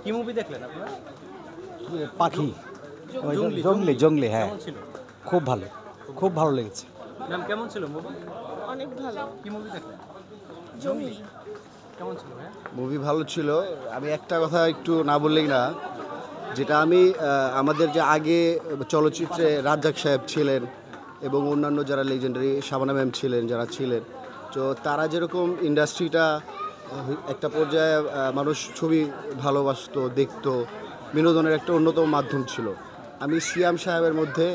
কি মুভি দেখলেন আপনারা? পাখি, জংলি, জংলি জংলি, হ্যাঁ কেমন ছিল? খুব ভালো লেগেছে। ম্যাম কেমন ছিল মুভি? অনেক ভালো। কি মুভি দেখলেন? জংলি কেমন ছিল ভাইয়া? মুভি ভালো ছিল। আমি একটা কথা একটু না বললেই না, যেটা আমি আমাদের যে আগে চলচ্চিত্রে রাজ্জাক সাহেব ছিলেন এবং অন্যান্য যারা লেজেন্ডারি শাবানা ম্যাম ছিলেন, যারা ছিলেন, তো তারা যেরকম ইন্ডাস্ট্রিটা একটা পর্যায়ে মানুষ ছবি ভালোবাসতো, দেখতো, বিনোদনের একটা অন্যতম মাধ্যম ছিল। আমি সিয়াম সাহেবের মধ্যে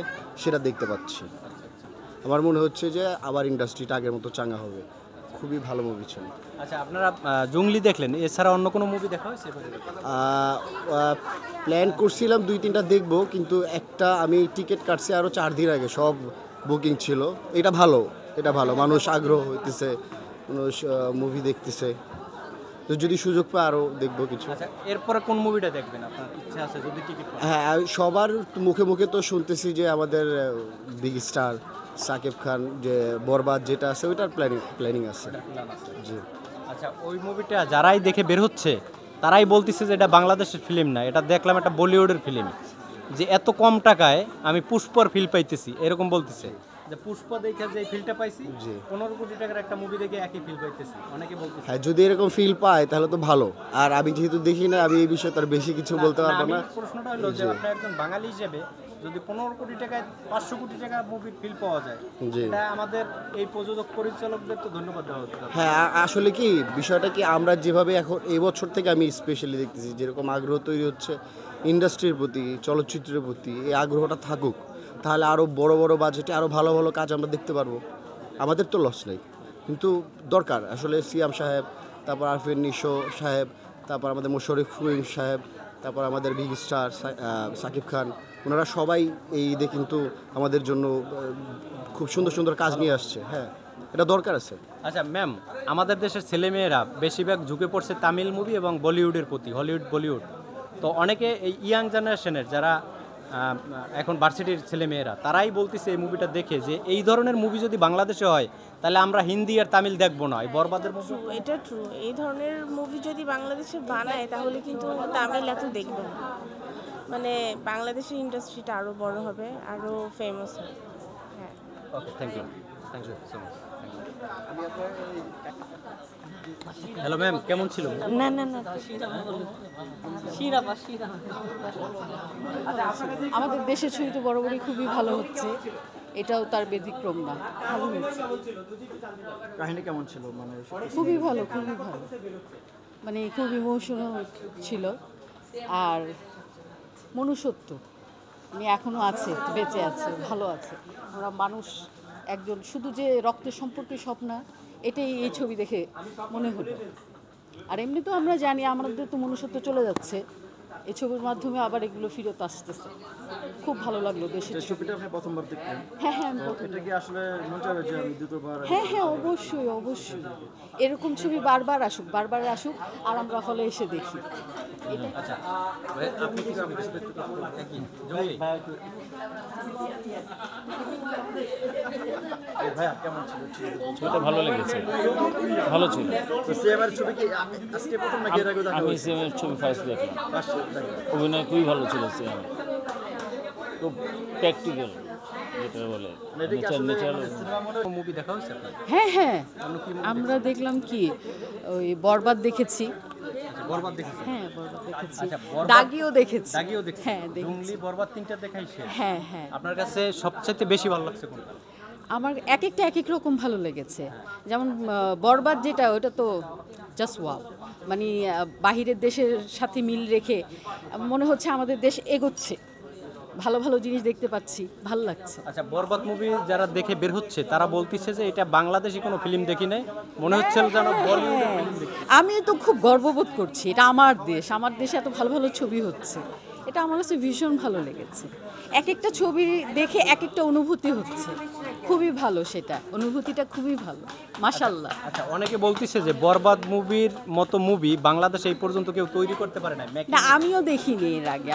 সেটা দেখতে পাচ্ছি। আমার মনে হচ্ছে যে আবার ইন্ডাস্ট্রিটা আগের মতো চাঙ্গা হবে। খুবই ভালো মুভি ছিল। আচ্ছা আপনারা জংলি দেখলেন, এছাড়া অন্য কোনো মুভি দেখা হয়েছে? প্ল্যান করছিলাম 2-3টা দেখব, কিন্তু একটা আমি টিকিট কাটছি আরও 4 দিন আগে, সব বুকিং ছিল। এটা ভালো, মানুষ আগ্রহ হইতেছে, মানুষ মুভি দেখতেছে। তো যদি সুযোগ পায় আরও দেখবো কিছু। আচ্ছা এরপরে কোন মুভিটা দেখবেন আপনার ইচ্ছা আছে যদি টিকিট পান? হ্যাঁ, আমি সবার মুখে মুখে তো শুনতেছি যে আমাদের বিগ স্টার সাকিব খান যে বরবাদ যেটা আছে ওইটার প্ল্যানিং আছে। জি। আচ্ছা ওই মুভিটা যারাই দেখে বের হচ্ছে তারাই বলতেছে যে এটা বাংলাদেশের ফিল্ম না, এটা দেখলাম একটা বলিউডের ফিল্ম, যে এত কম টাকায় আমি পুষ্পর ফিল পাইতেছি এরকম বলতেছে। যে পুষ্প দেখে যে ফিলটা পাইছি 15 কোটি টাকার একটা মুভি দেখে একই ফিল পাইতেছি অনেকে বলতেছে। হ্যাঁ, যদি এরকম ফিল পায় তাহলে তো ভালো। আর আমি যেহেতু দেখি না, আমি এই বিষয়ে তার বেশি কিছু বলতে পারবো না। প্রশ্নটা হলো যে আপনি একজন বাঙালি হিসেবে যদি 15 কোটি টাকায় 500 কোটি টাকা মুভির ফিল পাওয়া যায়, এটা আমাদের এই প্রযোজক পরিচালকদের তো ধন্যবাদ দেওয়া উচিত। হ্যাঁ, আসলে কি বিষয়টা কি, আমরা যেভাবে এখন এই বছর থেকে আমি স্পেশালি দেখতেছি যেরকম আগ্রহ তৈরি হচ্ছে ইন্ডাস্ট্রির প্রতি, চলচ্চিত্রের প্রতি, এই আগ্রহটা থাকুক, তাহলে আরও বড় বড় বাজেটে আরও ভালো ভালো কাজ আমরা দেখতে পারবো। আমাদের তো লস নেই, কিন্তু দরকার আসলে সিয়াম সাহেব, তারপর আরফিন নিশো সাহেব, তারপর আমাদের মোশাররফ করিম সাহেব, তারপর আমাদের বিগ স্টার সাকিব খান, ওনারা সবাই এই ঈদে কিন্তু আমাদের জন্য খুব সুন্দর সুন্দর কাজ নিয়ে আসছে। হ্যাঁ, এটা দরকার আছে। আচ্ছা ম্যাম, আমাদের দেশের ছেলেমেয়েরা বেশিরভাগ ঝুঁকে পড়ছে তামিল মুভি এবং বলিউডের প্রতি, হলিউড বলিউড। তো অনেকে এই ইয়াং জেনারেশনের যারা এখন ভার্সিটির ছেলেমেয়েরা তারাই বলতেছে এই মুভিটা দেখে যে এই ধরনের মুভি যদি বাংলাদেশে হয় তাহলে আমরা হিন্দি আর তামিল দেখবো না, এই বরবাদের মুভি। এটা ট্রু। এই ধরনের মুভি যদি বাংলাদেশে বানায় তাহলে কিন্তু তামিল এত দেখবে না। মানে বাংলাদেশের ইন্ডাস্ট্রিটা আরও বড় হবে, আরও ফেমাস হবে। হ্যাঁ, okay, thank you so much. Hello ma'am, কেমন ছিল? না না না, আমাদের দেশের ছবি তো বরাবরই খুবই ভালো হচ্ছে, এটাও তার ব্যতিক্রম না, ভালো হচ্ছে। কাহিনী কেমন ছিল? মানে খুবই ভালো, মানে খুব ইমোশনাল ছিল। আর মনুষ্যত্ব মানে এখনও আছে, বেঁচে আছে, ভালো আছে। আমরা মানুষ একজন, শুধু যে রক্তের সম্পর্কে সব না, এটাই এই ছবি দেখে মনে হলো। আর এমনি তো আমরা জানি আমাদের তো মনুষ্যত্ব চলে যাচ্ছে, এই ছবির মাধ্যমে আবার এগুলো ফিরত আসতেছে। খুব ভালো লাগলো দেশের ছবিটা আপনি প্রথমবার দেখলেন? হ্যাঁ হ্যাঁ, আমি প্রথম। এটা কি আসলে মন চাইবে যে আমি দ্বিতীয়বার? হ্যাঁ হ্যাঁ, অবশ্যই অবশ্যই, এরকম ছবি বারবার আসুক আর আমরা হলে এসে দেখি। আচ্ছা আপনি কি ভাইয়া কেমন ছিল? ছবিটা ভালো লেগেছে, ভালো ছিল। তো সিএমআর ছবি কি আজকে প্রথম নাকি এর আগে দেখা আমি হয়েছে? সিএমের ছবি ফার্স্ট দেখলাম, দেখা। অভিনয় খুবই ভালো ছিল সিএম, খুব প্র্যাকটিক্যাল যেটা বলে ন্যাচারাল। মুভি দেখা হয়েছে আপনার? হ্যাঁ হ্যাঁ, আমরা দেখলাম কি ওই বরবাদ দেখেছি। বরবাদ দেখেছি। হ্যাঁ, বরবাদ দেখেছি, আচ্ছা, বরবাদ- দাগিও দেখেছি। হ্যাঁ দেখেছি। জংলি, বরবাদ তিনটা দেখাইছে। হ্যাঁ হ্যাঁ, আপনার কাছে সবচেয়ে বেশি ভালো লাগছে কোনটা? আমার এক একটা এক এক রকম ভালো লেগেছে। যেমন বরবাদ যেটা, ওটা তো জাস্ট ওয়াও, মানে বাহিরের দেশের সাথে মিল রেখে মনে হচ্ছে আমাদের দেশ এগোচ্ছে, ভালো ভালো জিনিস দেখতে পাচ্ছি, ভালো লাগছে। আচ্ছা বরবাদ মুভি যারা দেখে বের হচ্ছে তারা বলতেছে যে এটা বাংলাদেশি কোনো ফিল্ম দেখি নাই, মনে হচ্ছে যেন বলিউডের ফিল্ম দেখি। আমি তো খুব গর্ববোধ করছি, এটা আমার দেশে এত ভালো ভালো ছবি হচ্ছে, এটা আমার কাছে ভীষণ ভালো লেগেছে। এক একটা ছবি দেখে এক একটা অনুভূতি হচ্ছে, খুবই ভালো, সেটা অনুভূতিটা খুবই ভালো, মাশাআল্লাহ। আচ্ছা অনেকে বলতেছে যে বরবাদ মুভির মতো মুভি বাংলাদেশে এই পর্যন্ত কেউ তৈরি করতে পারে না। না, আমিও দেখিনি এর আগে,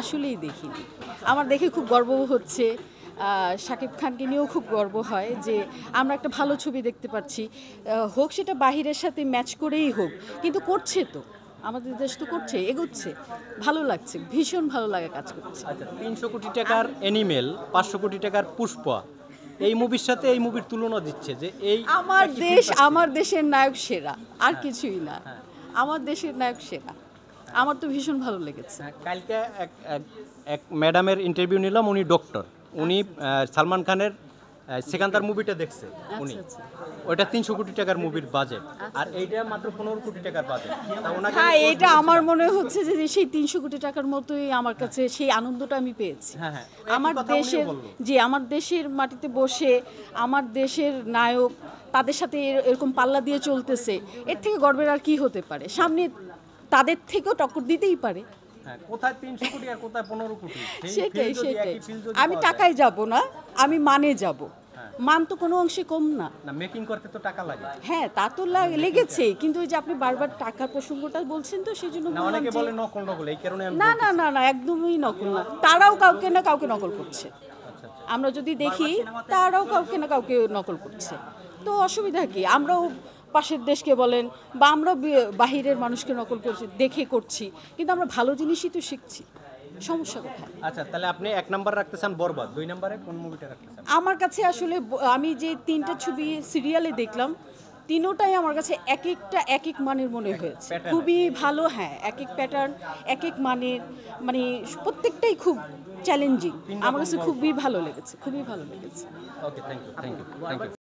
আসলেই দেখিনি। আমার দেখে খুব গর্ব হচ্ছে, শাকিব খানকে নিয়েও খুব গর্ব হয় যে আমরা একটা ভালো ছবি দেখতে পাচ্ছি, হোক সেটা বাহিরের সাথে ম্যাচ করেই হোক, কিন্তু করছে তো, আমাদের দেশ তো করছে, এগোচ্ছে, ভালো লাগছে, ভীষণ ভালো লাগে কাজ করছে। আচ্ছা, 300 কোটি টাকার অ্যানিমেল, 500 কোটি টাকার পুষ্পা, এই মুভির সাথে এই মুভির তুলনা দিচ্ছে যে এই আমার একই দেশ, film আমার দেশের নায়ক সেরা, আর কিছুই না। আমার দেশের নায়ক সেরা, আমার তো ভীষণ ভালো লেগেছে। কালকে এক ম্যাডামের ইন্টারভিউ নিলাম, উনি ডক্টর, উনি সালমান খানের সেকান্দার মুভিটা দেখছে উনি, আচ্ছা। ওইটা 300 কোটি টাকার মুভির বাজেট, আর এইটা মাত্র 15 কোটি টাকার বাজেট। হ্যাঁ, এটা আমার মনে হচ্ছে যে সেই 300 কোটি টাকার মতোই আমার কাছে সেই আনন্দটা আমি পেয়েছি। হ্যাঁ, আমার একই কথা উনিও দেশের, বললো। যে আমার দেশের মাটিতে বসে আমার দেশের নায়ক তাদের সাথে এরকম পাল্লা দিয়ে চলতেছে, এর থেকে গর্বের আর কি হতে পারে? সামনে তাদের থেকেও টক্কর দিতেই পারে। হ্যাঁ, কোথায় 300 কোটি আর কোথায় 15 কোটি, সেই সেটাই field যদি সেটাই একই field যদি আমি পাওয়া টাকায় যাব না, আমি মানে যাব। মান তো কোনো অংশে কম না। যায়। না, মেকিং করতে তো টাকা লাগে। হ্যাঁ, তা তো লেগেছে, কিন্তু ওই যে আপনি বারবার টাকার প্রসঙ্গটা বলছেন, তো সেই জন্য না, বললাম অনেকে যে- বলে নকল, এই কারণে আমি না না না না, একদমই নকল না। তারাও কাউকে না কাউকে নকল করছে। আমরা যদি দেখি তারাও কাউকে না কাউকে নকল করছে, তো অসুবিধা কি? আমরাও পাশের দেশকে বলেন বা আমরা বাহিরের মানুষকে নকল করছি, দেখে করছি, কিন্তু আমরা ভালো জিনিসই তো শিখছি। সমস্যা কোথায়? আচ্ছা, তাহলে আপনি 1 নাম্বার রাখতে চান বরবাদ, 2 নাম্বারে কোন মুভিটা রাখতে চান? আমার কাছে আসলে আমি যে 3টা ছবি সিরিয়ালে দেখলাম, তিনোটাই আমার কাছে এক একটা এক এক মানের মনে হয়েছে, pattern খুবই ভালো। হ্যাঁ, এক এক প্যাটার্ন, এক এক মানের, মানে প্রত্যেকটাই খুব চ্যালেঞ্জিং। আমার কাছে খুবই ভালো লেগেছে, খুবই ভালো লেগেছে। ওকে, থ্যাংক ইউ।